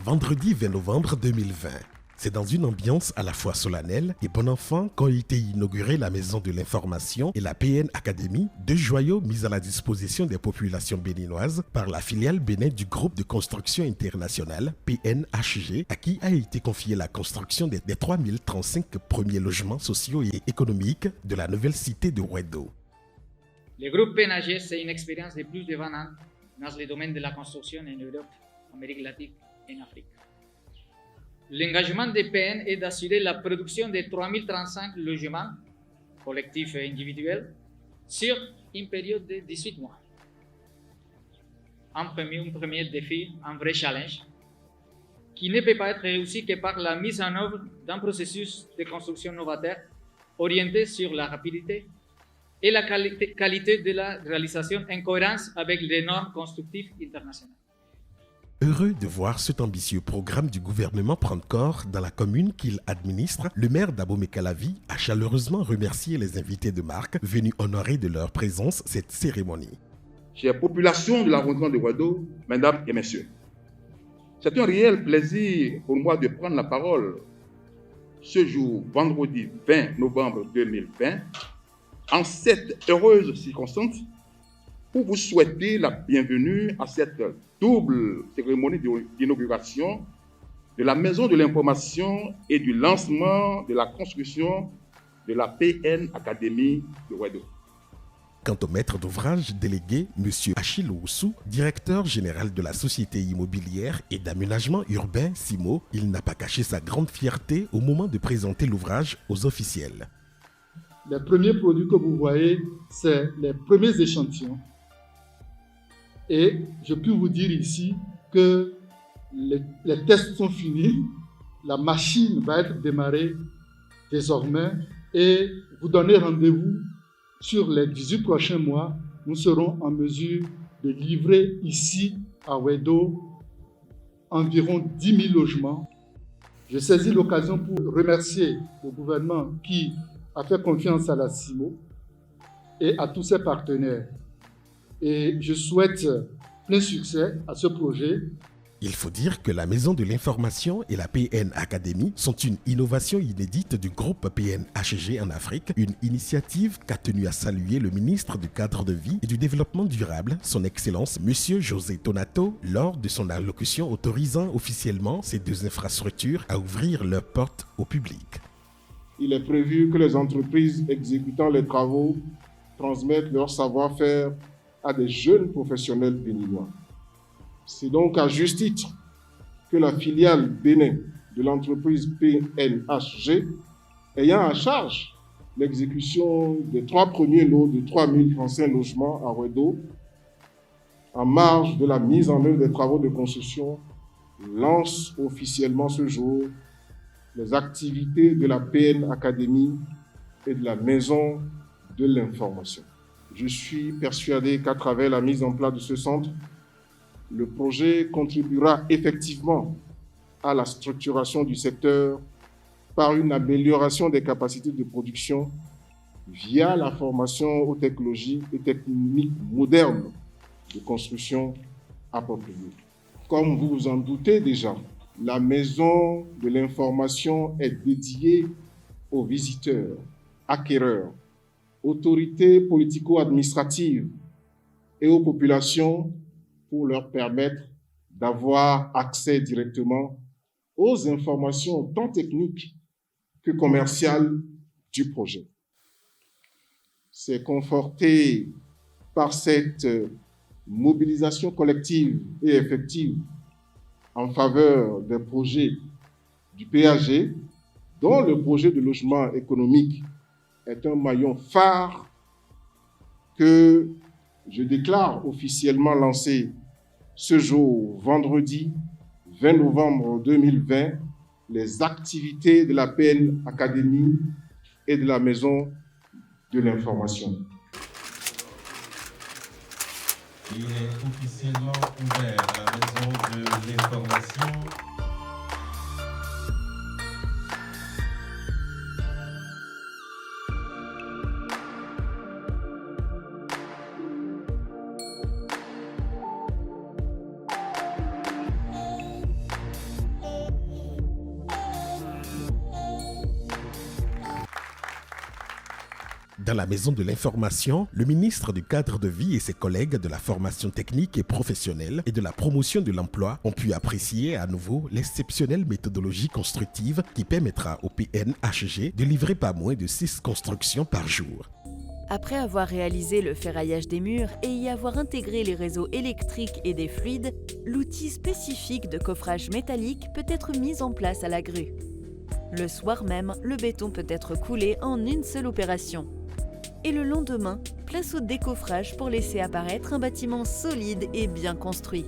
vendredi 20 novembre 2020. C'est dans une ambiance à la fois solennelle et bon enfant qu'ont été inaugurées la Maison de l'Information et la PN Academy, deux joyaux mis à la disposition des populations béninoises par la filiale Bénin du groupe de construction internationale PNHG, à qui a été confiée la construction des 3035 premiers logements sociaux et économiques de la nouvelle cité de Wedo. Le groupe PNHG, c'est une expérience de plus de 20 ans dans le domaine de la construction en Europe, Amérique latine et en Afrique. L'engagement des PN est d'assurer la production de 3035 logements collectifs et individuels sur une période de 18 mois. Un premier défi, un vrai challenge, qui ne peut pas être réussi que par la mise en œuvre d'un processus de construction novateur orienté sur la rapidité et la qualité de la réalisation en cohérence avec les normes constructives internationales. Heureux de voir cet ambitieux programme du gouvernement prendre corps dans la commune qu'il administre, le maire d'Abomey-Calavi a chaleureusement remercié les invités de marque venus honorer de leur présence cette cérémonie. Chère population de l'arrondissement de Wedo, mesdames et messieurs, c'est un réel plaisir pour moi de prendre la parole ce jour, vendredi 20 novembre 2020, en cette heureuse circonstance, pour vous souhaiter la bienvenue à cette double cérémonie d'inauguration de la Maison de l'Information et du lancement de la construction de la PN Academy de Wedo. Quant au maître d'ouvrage délégué, M. Achille Oussou, directeur général de la société immobilière et d'aménagement urbain SIMO, il n'a pas caché sa grande fierté au moment de présenter l'ouvrage aux officiels. Les premiers produits que vous voyez, c'est les premiers échantillons. Et je peux vous dire ici que les tests sont finis, la machine va être démarrée désormais et vous donnez rendez-vous sur les 18 prochains mois. Nous serons en mesure de livrer ici à Wedo environ 10 000 logements. Je saisis l'occasion pour remercier le gouvernement qui a fait confiance à la SIMO et à tous ses partenaires. Et je souhaite plein succès à ce projet. Il faut dire que la Maison de l'Information et la PN Academy sont une innovation inédite du groupe PNHG en Afrique, une initiative qu'a tenu à saluer le ministre du Cadre de Vie et du Développement durable, son Excellence M. José Tonato, lors de son allocution autorisant officiellement ces deux infrastructures à ouvrir leurs portes au public. Il est prévu que les entreprises exécutant les travaux transmettent leur savoir-faire à des jeunes professionnels béninois. C'est donc à juste titre que la filiale Bénin de l'entreprise PNHG, ayant à charge l'exécution des 3 premiers lots de 3035 logements à Wedo, en marge de la mise en œuvre des travaux de construction, lance officiellement ce jour les activités de la PN Academy et de la Maison de l'Information. Je suis persuadé qu'à travers la mise en place de ce centre, le projet contribuera effectivement à la structuration du secteur par une amélioration des capacités de production via la formation aux technologies et techniques modernes de construction appropriées. Comme vous vous en doutez déjà, la Maison de l'Information est dédiée aux visiteurs, acquéreurs, autorités politico-administratives et aux populations pour leur permettre d'avoir accès directement aux informations tant techniques que commerciales du projet. C'est conforté par cette mobilisation collective et effective en faveur des projets du PAG, dont le projet de logement économique est un maillon phare que je déclare officiellement lancé ce jour, vendredi 20 novembre 2020, les activités de la PN Academy et de la Maison de l'Information. Il est officiellement ouvert à la Maison de l'Information. Dans la maison de l'information, le ministre du cadre de vie et ses collègues de la formation technique et professionnelle et de la promotion de l'emploi ont pu apprécier à nouveau l'exceptionnelle méthodologie constructive qui permettra au PNHG de livrer pas moins de 6 constructions par jour. Après avoir réalisé le ferraillage des murs et y avoir intégré les réseaux électriques et des fluides, l'outil spécifique de coffrage métallique peut être mis en place à la grue. Le soir même, le béton peut être coulé en une seule opération. Et le lendemain, place au décoffrage pour laisser apparaître un bâtiment solide et bien construit.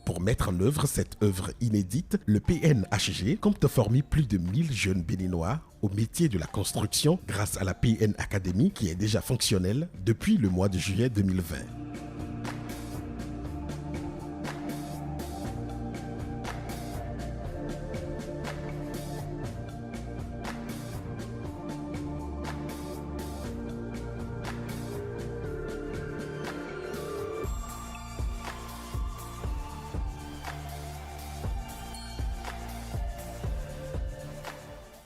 Pour mettre en œuvre cette œuvre inédite, le PNHG compte former plus de 1000 jeunes béninois au métier de la construction grâce à la PN Academy qui est déjà fonctionnelle depuis le mois de juillet 2020.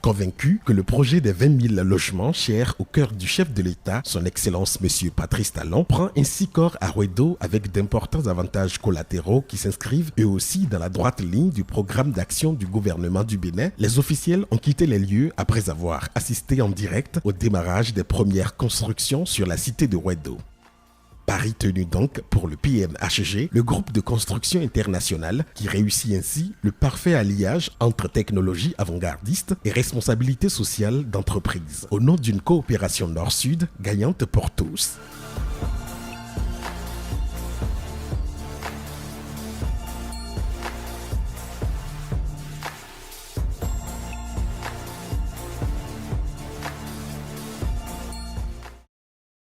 Convaincu que le projet des 20 000 logements cher au cœur du chef de l'État, son Excellence M. Patrice Talon, prend ainsi corps à Wedo avec d'importants avantages collatéraux qui s'inscrivent eux aussi dans la droite ligne du programme d'action du gouvernement du Bénin, les officiels ont quitté les lieux après avoir assisté en direct au démarrage des premières constructions sur la cité de Wedo. Pari tenu donc pour le PNHG, le groupe de construction internationale qui réussit ainsi le parfait alliage entre technologie avant-gardiste et responsabilité sociale d'entreprise, au nom d'une coopération nord-sud gagnante pour tous.